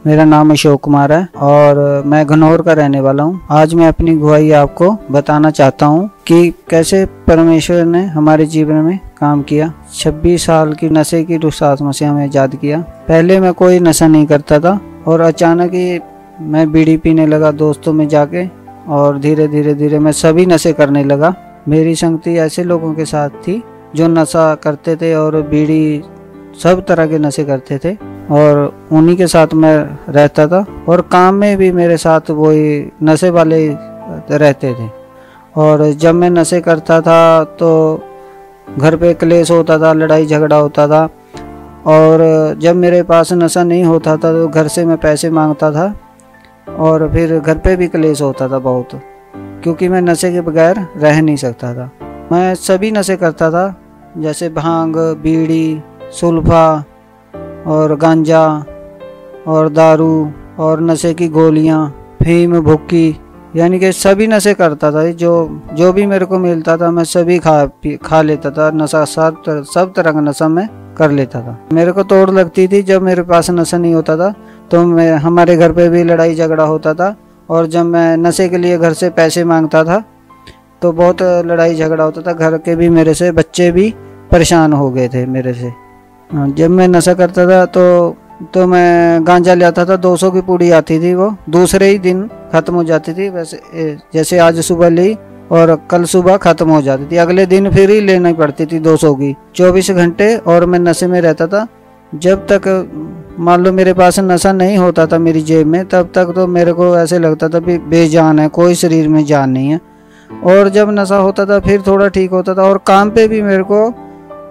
मेरा नाम अशोक कुमार है और मैं घनौर का रहने वाला हूँ। आज मैं अपनी गुहाई आपको बताना चाहता हूँ कि कैसे परमेश्वर ने हमारे जीवन में काम किया। 26 साल की नशे की दुस्साहत से हमें आजाद किया। पहले मैं कोई नशा नहीं करता था और अचानक ही मैं बीड़ी पीने लगा दोस्तों में जाके, और धीरे धीरे मैं सभी नशे करने लगा। मेरी संगति ऐसे लोगों के साथ थी जो नशा करते थे और बीड़ी सब तरह के नशे करते थे, और उन्हीं के साथ मैं रहता था और काम में भी मेरे साथ वही नशे वाले रहते थे। और जब मैं नशे करता था तो घर पे क्लेश होता था, लड़ाई झगड़ा होता था, और जब मेरे पास नशा नहीं होता था तो घर से मैं पैसे मांगता था और फिर घर पे भी क्लेश होता था बहुत, क्योंकि मैं नशे के बगैर रह नहीं सकता था। मैं सभी नशे करता था, जैसे भांग, बीड़ी, सुल्फा और गांजा और दारू और नशे की गोलियां, फीम, भुक्की, यानी कि सभी नशे करता था। जो भी मेरे को मिलता था मैं सभी खा लेता था। नशा सब तरह का नशा मैं कर लेता था। मेरे को तोड़ लगती थी जब मेरे पास नशा नहीं होता था, तो हमारे घर पे भी लड़ाई झगड़ा होता था, और जब मैं नशे के लिए घर से पैसे मांगता था तो बहुत लड़ाई झगड़ा होता था। घर के भी मेरे से बच्चे भी परेशान हो गए थे मेरे से। जब मैं नशा करता था तो मैं गांजा ले आता था। 200 की पूड़ी आती थी, वो दूसरे ही दिन ख़त्म हो जाती थी। वैसे जैसे आज सुबह ली और कल सुबह ख़त्म हो जाती थी, अगले दिन फिर ही लेनी पड़ती थी 200 की, 24 घंटे। और मैं नशे में रहता था। जब तक मान लो मेरे पास नशा नहीं होता था मेरी जेब में, तब तक तो मेरे को ऐसे लगता था कि बेजान है, कोई शरीर में जान नहीं है। और जब नशा होता था फिर थोड़ा ठीक होता था। और काम पे भी मेरे को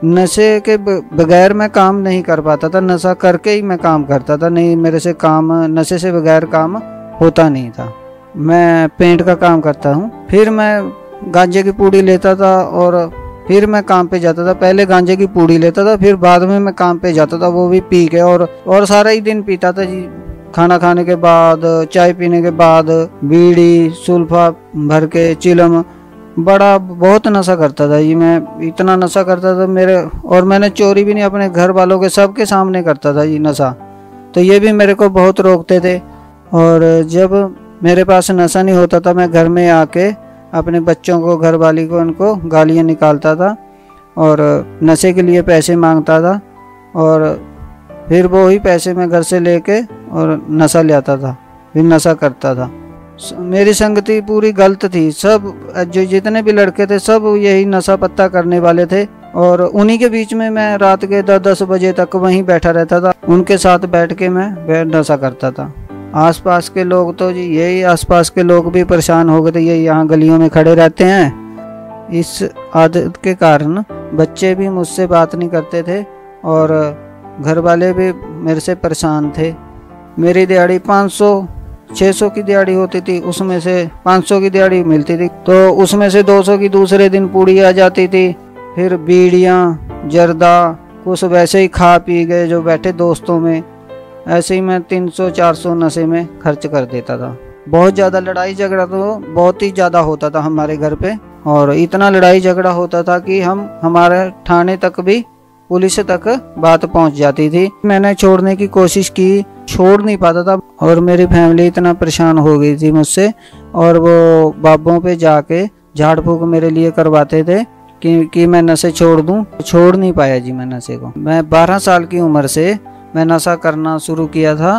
नशे के बगैर मैं काम नहीं कर पाता था, नशा करके ही मैं काम करता था। नहीं, मेरे से काम नशे से बगैर काम होता नहीं था। मैं पेंट का काम करता हूँ। फिर मैं गांजे की पूड़ी लेता था और फिर मैं काम पे जाता था। पहले गांजे की पूड़ी लेता था, फिर बाद में मैं काम पे जाता था, वो भी पी के, और सारा ही दिन पीता था जी। खाना खाने के बाद, चाय पीने के बाद बीड़ी, सुल्फा भर के, चिलम, बहुत नशा करता था जी। मैं इतना नशा करता था और मैंने चोरी भी नहीं, अपने घर वालों के सबके सामने करता था जी नशा। तो ये भी मेरे को बहुत रोकते थे। और जब मेरे पास नशा नहीं होता था, मैं घर में आके अपने बच्चों को, घर वाली को, उनको गालियाँ निकालता था और नशे के लिए पैसे मांगता था, और फिर वो ही पैसे मैं घर से लेके और नशा ले आता था, फिर नशा करता था। मेरी संगति पूरी गलत थी। सब जो जितने भी लड़के थे सब यही नशा पत्ता करने वाले थे, और उन्हीं के बीच में मैं रात के 10 बजे तक वहीं बैठा रहता था। उनके साथ बैठ के मैं नशा करता था। आसपास के लोग तो जी, यही आसपास के लोग भी परेशान हो गए थे। ये यहाँ गलियों में खड़े रहते हैं। इस आदत के कारण बच्चे भी मुझसे बात नहीं करते थे और घर वाले भी मेरे से परेशान थे। मेरी दिहाड़ी 500-600 की दिहाड़ी होती थी, उसमें से 500 की दिहाड़ी मिलती थी, तो उसमें से 200 की दूसरे दिन पूड़ी आ जाती थी। फिर बीड़ियाँ, जर्दा, कुछ वैसे ही खा पी गए जो बैठे दोस्तों में। ऐसे ही मैं 300-400 नशे में खर्च कर देता था। बहुत ज़्यादा लड़ाई झगड़ा तो बहुत ही ज़्यादा होता था हमारे घर पे, और इतना लड़ाई झगड़ा होता था कि हमारे थाने तक भी, पुलिस तक बात पहुंच जाती थी। मैंने छोड़ने की कोशिश की, छोड़ नहीं पाता था, और मेरी फैमिली इतना परेशान हो गई थी मुझसे, और वो बाबों पे जाके झाड़ फूक मेरे लिए करवाते थे कि मैं नशे छोड़ दूं। छोड़ नहीं पाया जी मैं नशे को। मैं 12 साल की उम्र से मैं नशा करना शुरू किया था,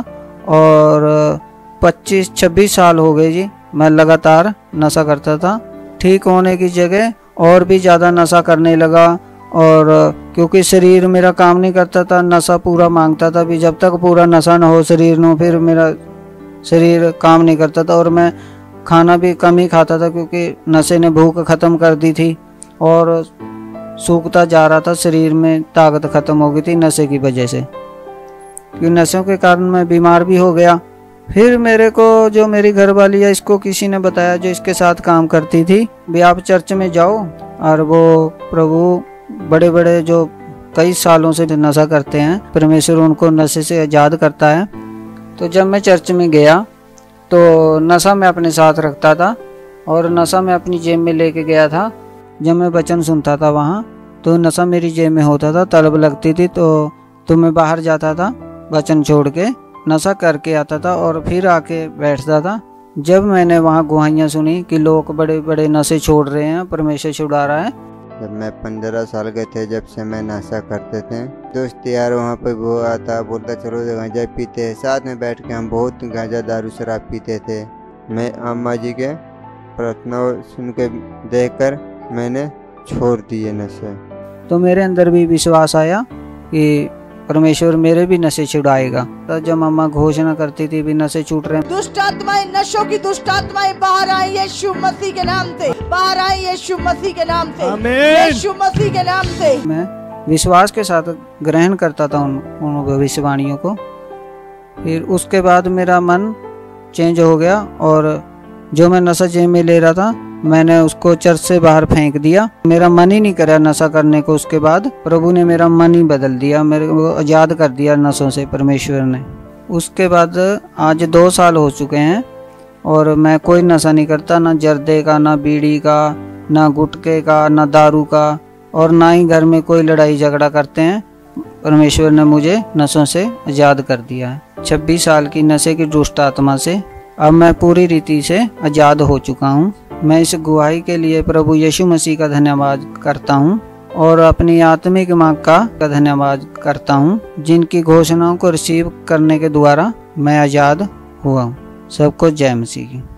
और 25-26 साल हो गए जी मैं लगातार नशा करता था। ठीक होने की जगह और भी ज़्यादा नशा करने लगा, और क्योंकि शरीर मेरा काम नहीं करता था, नशा पूरा मांगता था भी। जब तक पूरा नशा न हो शरीर में, फिर मेरा शरीर काम नहीं करता था। और मैं खाना भी कम ही खाता था, क्योंकि नशे ने भूख ख़त्म कर दी थी और सूखता जा रहा था शरीर में, ताकत ख़त्म हो गई थी नशे की वजह से। क्योंकि नशों के कारण मैं बीमार भी हो गया। फिर मेरे को जो मेरी घरवाली है, इसको किसी ने बताया जो इसके साथ काम करती थी, भी आप चर्च में जाओ, और वो प्रभु बड़े बड़े जो कई सालों से नशा करते हैं, परमेश्वर उनको नशे से आज़ाद करता है। तो जब मैं चर्च में गया तो नशा मैं अपने साथ रखता था, और नशा मैं अपनी जेब में लेके गया था। जब मैं वचन सुनता था वहाँ, तो नशा मेरी जेब में होता था। तलब लगती थी तो मैं बाहर जाता था वचन छोड़ के, नशा करके आता था और फिर आके बैठता था। जब मैंने वहाँ गुहाइयाँ सुनी कि लोग बड़े बड़े नशे छोड़ रहे हैं, परमेश्वर छुड़ा रहा है। जब मैं 15 साल के थे, जब से मैं नशा करते थे, दोस्त यार वहाँ पे वो आता, बोलता चलो गांजा पीते हैं। साथ में बैठ के हम बहुत गांजा दारू शराब पीते थे। मैं अम्मा जी के प्रार्थना सुन के देख कर मैंने छोड़ दिए नशे। तो मेरे अंदर भी विश्वास आया कि परमेश्वर मेरे भी नशे छुड़ाएगा। तो जब मम्मा घोषणा करती थी भी नशे छूट रहे हैं, दुष्ट आत्माएं, नशों की दुष्ट आत्माएं बाहर आई यीशु मसीह के नाम से, बाहर आई यीशु मसीह के नाम से, यीशु मसीह के नाम से। मैं विश्वास के साथ ग्रहण करता था उन भविष्यवाणियों को। फिर उसके बाद मेरा मन चेंज हो गया और जो मैं नशा जेब में ले रहा था मैंने उसको चर्च से बाहर फेंक दिया। मेरा मन ही नहीं करा नशा करने को। उसके बाद प्रभु ने मेरा मन ही बदल दिया, मेरे को आज़ाद कर दिया नशों से परमेश्वर ने। उसके बाद आज 2 साल हो चुके हैं और मैं कोई नशा नहीं करता, ना जर्दे का, ना बीड़ी का, ना गुटखे का, ना दारू का, और ना ही घर में कोई लड़ाई झगड़ा करते हैं। परमेश्वर ने मुझे नशों से आज़ाद कर दिया है। 26 साल की नशे की दुष्ट आत्मा से अब मैं पूरी रीति से आज़ाद हो चुका हूँ। मैं इस गुहाई के लिए प्रभु यीशु मसीह का धन्यवाद करता हूँ और अपनी आत्मिक माँ का धन्यवाद करता हूँ, जिनकी घोषणाओं को रिसीव करने के द्वारा मैं आज़ाद हुआ हूँ। सबको जय मसीह की।